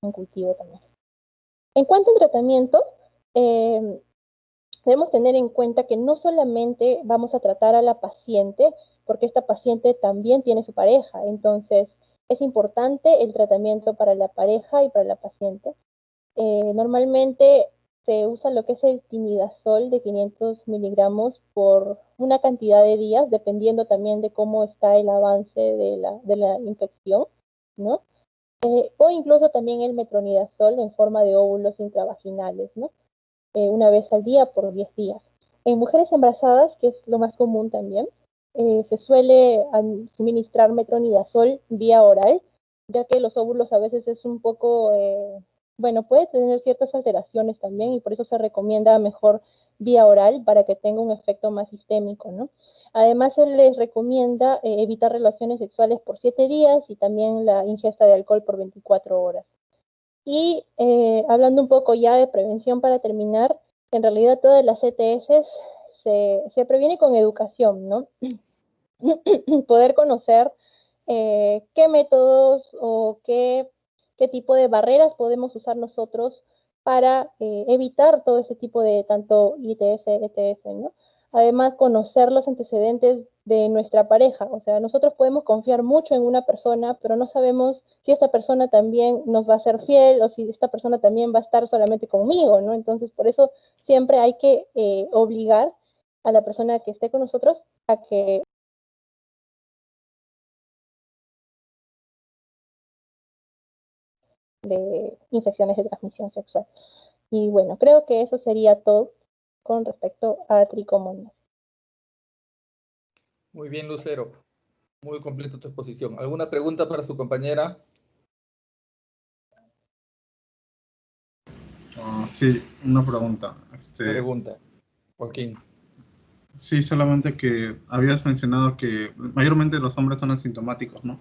un cultivo también. En cuanto al tratamiento, eh, debemos tener en cuenta que no solamente vamos a tratar a la paciente, porque esta paciente también tiene su pareja, entonces es importante el tratamiento para la pareja y para la paciente. Normalmente se usa lo que es el timidazol de 500 miligramos por una cantidad de días, dependiendo también de cómo está el avance de la infección, ¿no? O incluso también el metronidazol en forma de óvulos intravaginales, ¿no? Una vez al día por 10 días. En mujeres embarazadas, que es lo más común también, se suele suministrar metronidazol vía oral, ya que los óvulos a veces es un poco, puede tener ciertas alteraciones también y por eso se recomienda mejor vía oral para que tenga un efecto más sistémico, ¿no? Además, se les recomienda evitar relaciones sexuales por 7 días y también la ingesta de alcohol por 24 horas. Y hablando un poco ya de prevención para terminar, en realidad todas las ETS se previene con educación, ¿no? Poder conocer qué métodos o qué tipo de barreras podemos usar nosotros para evitar todo ese tipo de tanto ITS, ETS, ¿no? Además, conocer los antecedentes de nuestra pareja. O sea, nosotros podemos confiar mucho en una persona, pero no sabemos si esta persona también nos va a ser fiel o si esta persona también va a estar solamente conmigo, ¿no? Entonces, por eso siempre hay que obligar a la persona que esté con nosotros a que de infecciones de transmisión sexual. Y bueno, creo que eso sería todo con respecto a tricomonas. Muy bien, Lucero. Muy completa tu exposición. ¿Alguna pregunta para su compañera? Sí, una pregunta. Pregunta, Joaquín. Sí, solamente que habías mencionado que mayormente los hombres son asintomáticos, ¿no?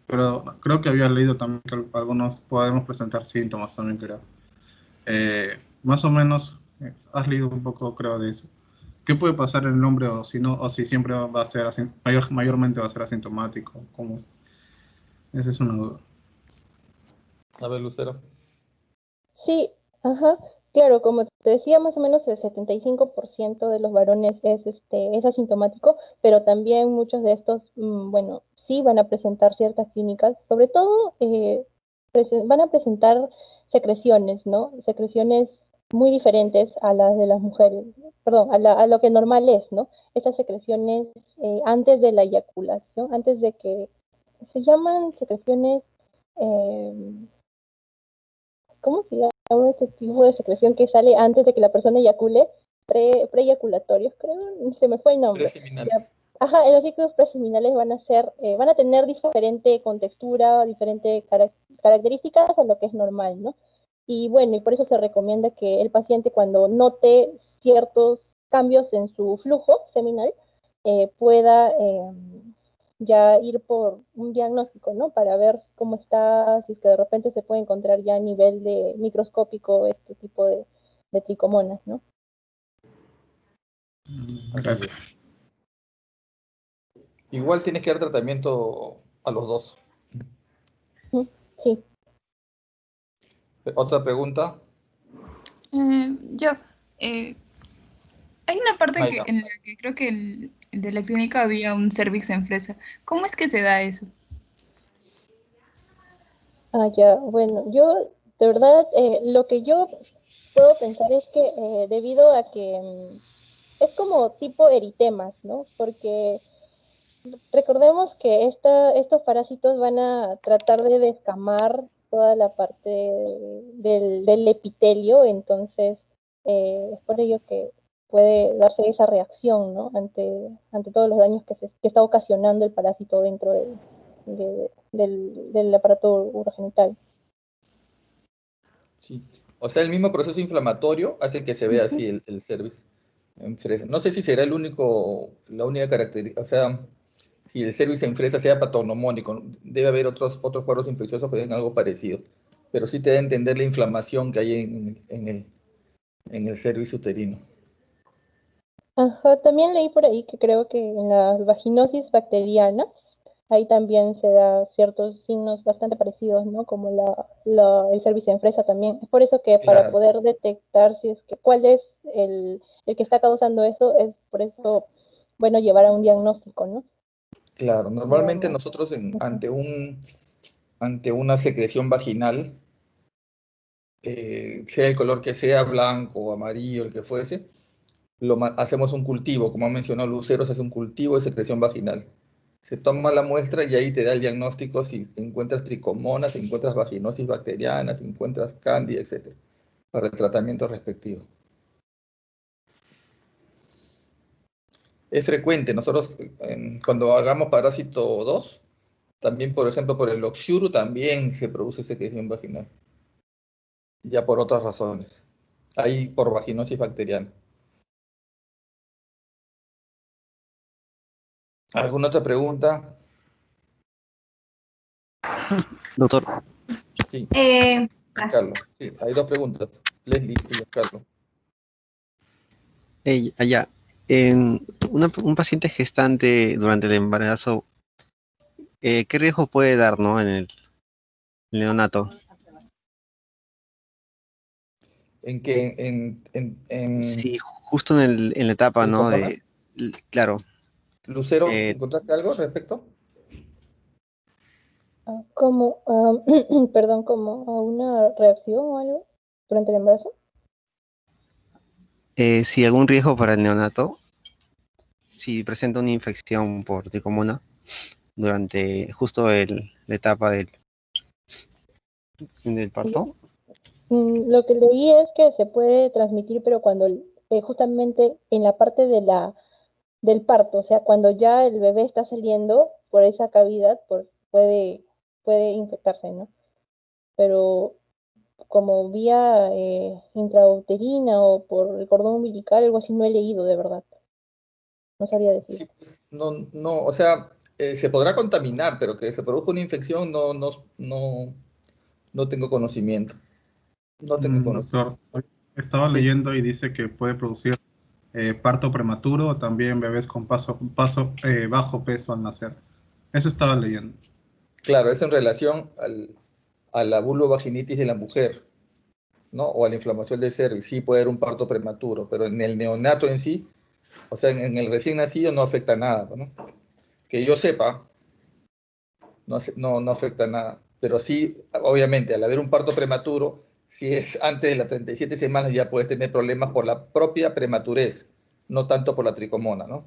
Pero creo que había leído también que algunos podemos presentar síntomas también, creo. Más o menos, has leído un poco, creo, de eso. ¿Qué puede pasar en el hombre o si no, o si siempre va a ser mayormente va a ser asintomático? ¿Cómo? Esa es una duda. A ver, Lucero. Sí, ajá, claro, como te decía, más o menos el 75% de los varones es asintomático, pero también muchos de estos, sí van a presentar ciertas clínicas, sobre todo van a presentar secreciones, ¿no? Secreciones muy diferentes a las de las mujeres, perdón, a lo que normal es, ¿no? Estas secreciones antes de la eyaculación, antes de que se llaman secreciones, ¿cómo se llama este tipo de secreción que sale antes de que la persona eyacule? Preeyaculatorios, creo, se me fue el nombre. Ya, Preseminales. ajá, los ciclos preseminales van a ser, van a tener diferente contextura, diferentes características a lo que es normal, ¿no? Y bueno, y por eso se recomienda que el paciente cuando note ciertos cambios en su flujo seminal pueda ya ir por un diagnóstico, ¿no? Para ver cómo está, si es que de repente se puede encontrar ya a nivel de microscópico este tipo de tricomonas, ¿no? Así Gracias. es. Igual tienes que dar tratamiento a los dos. Sí. Otra pregunta. Yo, hay una parte Mayra. en la que creo que de la clínica había un cervix en fresa. ¿Cómo es que se da eso? Ah, ya, bueno, yo de verdad lo que yo puedo pensar es que debido a que es como tipo eritemas, ¿no? Porque recordemos que estos parásitos van a tratar de descamar toda la parte del epitelio, entonces es por ello que puede darse esa reacción, ¿no? Ante todos los daños que está ocasionando el parásito dentro del aparato urogenital. Sí. O sea, el mismo proceso inflamatorio hace que se vea Ujú. así el cervix en fresa. No sé si será la única característica, o sea, si el cervix en fresa sea patognomónico, debe haber otros cuadros infecciosos que den algo parecido, pero sí te da a entender la inflamación que hay en el cervix uterino. Ajá, también leí por ahí que creo que en las vaginosis bacterianas, ahí también se da ciertos signos bastante parecidos, ¿no? Como el cervix en fresa también. Es por eso que para Claro, poder detectar si es que cuál es el que está causando eso, es por eso bueno llevar a un diagnóstico, ¿no? claro. Normalmente Digamos. nosotros Ujú. ante una secreción vaginal, sea el color que sea, blanco o amarillo, el que fuese, hacemos un cultivo, como ha mencionado Lucero, se hace un cultivo de secreción vaginal. Se toma la muestra y ahí te da el diagnóstico si encuentras tricomonas, si encuentras vaginosis bacteriana, si encuentras cándida, etc. Para el tratamiento respectivo. Es frecuente, nosotros cuando hagamos parásito 2, también por ejemplo por el Oxyuru también se produce secreción vaginal, ya por otras razones. Ahí por vaginosis bacteriana. ¿Alguna otra pregunta? Doctor, Sí, Eh, Carlos. Sí, hay dos preguntas. Leslie y Carlos. allá, un paciente gestante durante el embarazo, ¿qué riesgo puede dar, no, en el neonato? ¿En qué? Sí, justo en la etapa, ¿no? ¿Tricomonas? Claro, Lucero, eh, ¿encontraste algo al respecto? Como, perdón, como a una reacción o algo durante el embarazo. si algún riesgo para el neonato, si presenta una infección por tricomona durante justo la etapa del parto. Lo que leí es que se puede transmitir, pero cuando justamente en la parte del parto, o sea, cuando ya el bebé está saliendo por esa cavidad, puede infectarse, ¿no? Pero como vía intrauterina o por el cordón umbilical, algo así no he leído de verdad. No sabría decir. Sí, pues, no, o sea, se podrá contaminar, pero que se produzca una infección, no tengo conocimiento. No tengo conocimiento. Doctor, estaba Sí, leyendo y dice que puede producir parto prematuro o también bebés con bajo peso al nacer. Eso estaba leyendo. claro, es en relación a la vulvovaginitis de la mujer, ¿no? O a la inflamación del cervix. Sí puede haber un parto prematuro, pero en el neonato en sí, o sea, en el recién nacido no afecta nada, ¿no? Que yo sepa, no afecta nada. Pero sí, obviamente, al haber un parto prematuro, Si es antes de las 37 semanas ya puedes tener problemas por la propia prematurez, no tanto por la tricomona, ¿no?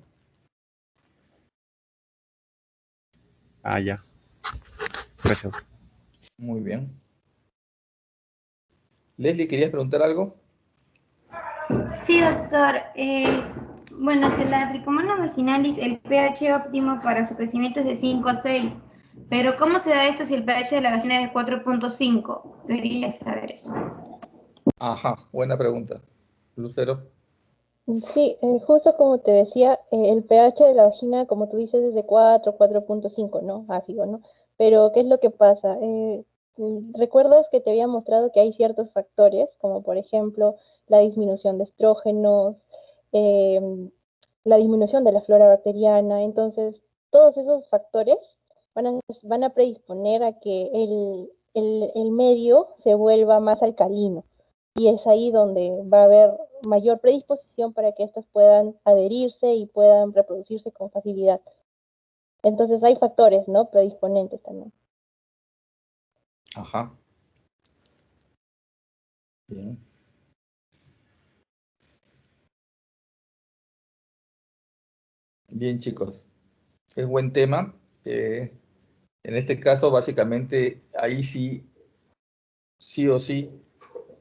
Ah, ya. Gracias. Muy bien. Leslie, ¿querías preguntar algo? Sí, doctor. Bueno, que la tricomona vaginalis, el pH óptimo para su crecimiento es de 5 a 6. Pero ¿cómo se da esto si el pH de la vagina es de 4.5? Debería saber eso. Ajá, buena pregunta. Lucero. Sí, justo como te decía, el pH de la vagina, como tú dices, es de 4.5, ¿no? Ácido, ¿no? Pero, ¿qué es lo que pasa? ¿Recuerdas que te había mostrado que hay ciertos factores, como por ejemplo la disminución de estrógenos, la disminución de la flora bacteriana? Entonces, todos esos factores van a predisponer a que el medio se vuelva más alcalino. Y es ahí donde va a haber mayor predisposición para que éstas puedan adherirse y puedan reproducirse con facilidad. Entonces hay factores, ¿no? Predisponentes también. Ajá. Bien. Bien, chicos. Es buen tema. En este caso, básicamente, ahí sí o sí,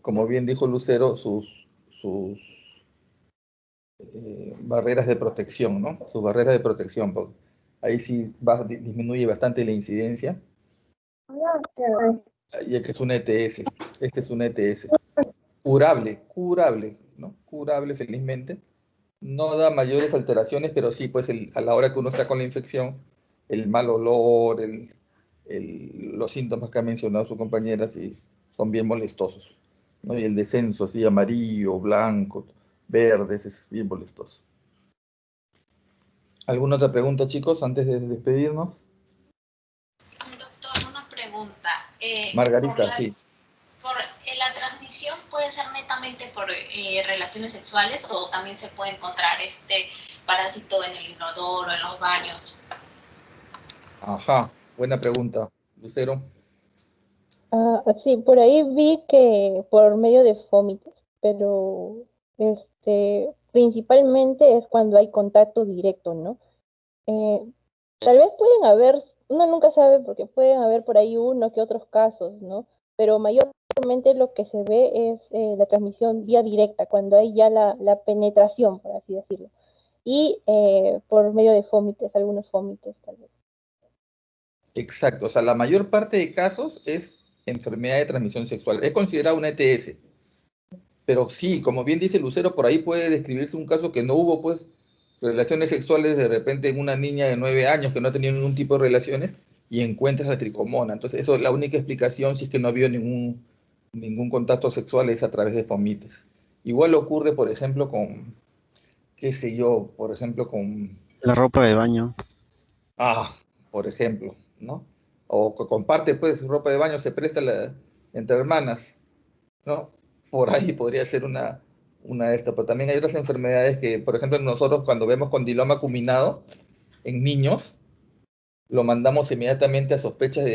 como bien dijo Lucero, sus barreras de protección, ¿no? Sus barreras de protección, pues, ahí sí disminuye bastante la incidencia, ya que es un ETS. Este es un ETS. Curable, ¿no? Curable, felizmente. No da mayores alteraciones, pero sí, pues a la hora que uno está con la infección, el mal olor, los síntomas que ha mencionado su compañera, sí, son bien molestosos, ¿no? Y el descenso así amarillo, blanco, verde, es bien molestoso. ¿Alguna otra pregunta, chicos, antes de despedirnos? Doctor, una pregunta. Margarita, sí. ¿La transmisión puede ser netamente por relaciones sexuales o también se puede encontrar este parásito en el inodoro, en los baños? Ajá, buena pregunta. Lucero. Sí, por ahí vi que por medio de vómitos, pero principalmente es cuando hay contacto directo, ¿no? Eh, Tal vez pueden haber, uno nunca sabe porque pueden haber por ahí uno que otros casos, ¿no? Pero mayormente lo que se ve es la transmisión vía directa, cuando hay ya la penetración, por así decirlo. Y por medio de vómitos, algunos vómitos tal vez. Exacto, o sea, la mayor parte de casos es enfermedad de transmisión sexual. Es considerada una ETS. Pero sí, como bien dice Lucero, por ahí puede describirse un caso que no hubo, pues, relaciones sexuales de repente en una niña de 9 años que no tenía ningún tipo de relaciones y encuentras la tricomona. Entonces, eso es la única explicación, si es que no había ningún contacto sexual, es a través de fomites. Igual ocurre, por ejemplo, con, qué sé yo, por ejemplo, con, La ropa de baño. por ejemplo, ¿no? O que comparte, pues, ropa de baño, se presta entre hermanas, ¿no? Por ahí podría ser una de estas, pero también hay otras enfermedades que, por ejemplo, nosotros cuando vemos condiloma acuminado en niños, lo mandamos inmediatamente a sospechas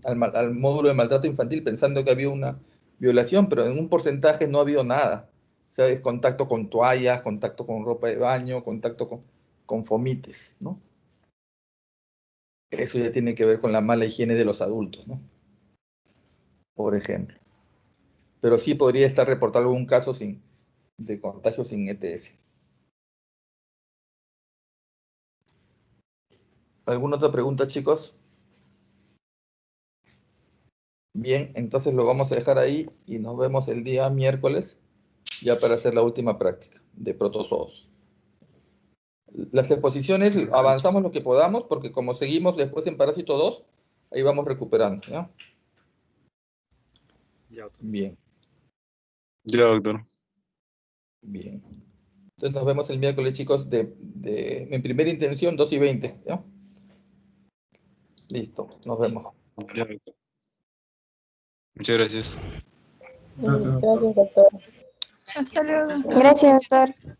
al módulo de maltrato infantil pensando que había una violación, pero en un porcentaje no ha habido nada. O sea, es contacto con toallas, contacto con ropa de baño, contacto con fomites, ¿no? Eso ya tiene que ver con la mala higiene de los adultos, ¿no? Por ejemplo. Pero sí podría estar reportado algún caso de contagio sin ETS. ¿Alguna otra pregunta, chicos? Bien, entonces lo vamos a dejar ahí y nos vemos el día miércoles ya para hacer la última práctica de protozoos. Las exposiciones avanzamos lo que podamos porque como seguimos después en Parásito 2, ahí vamos recuperando, ¿ya? Bien, Ya, doctor. bien. Entonces nos vemos el miércoles, chicos, en primera intención 2:20, ¿ya? Listo, nos vemos. Ya, doctor. Muchas gracias. Gracias, doctor. Gracias, doctor. Hasta luego. Gracias, doctor.